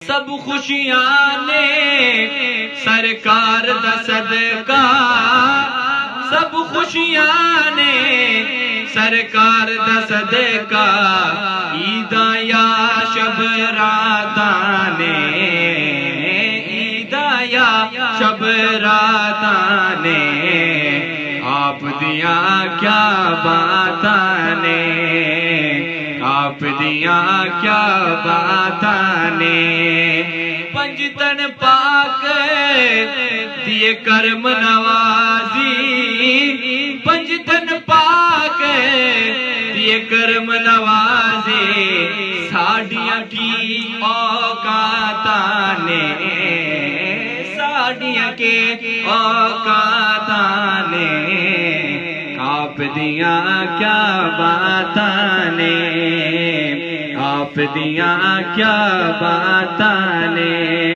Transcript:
سب خوشیاں نے سرکار دا صدقہ، سب خوشیاں نے سرکار دا صدقہ، عیداں یا شب راتاں نے، عیداں یا شب راتاں نے، آپ دیاں کیا باتاں نے، آپ دیاں کیا باتاں نے، پنجتن پاک دیے کرم نوازی، پنجتن پاک دیے کرم نوازی، ساڑیاں کی اوقاتاں نے، ساڑیاں کے اوقاتاں نے، آپ دیاں کیا باتاں نے، آپ دیاں کیا باتاں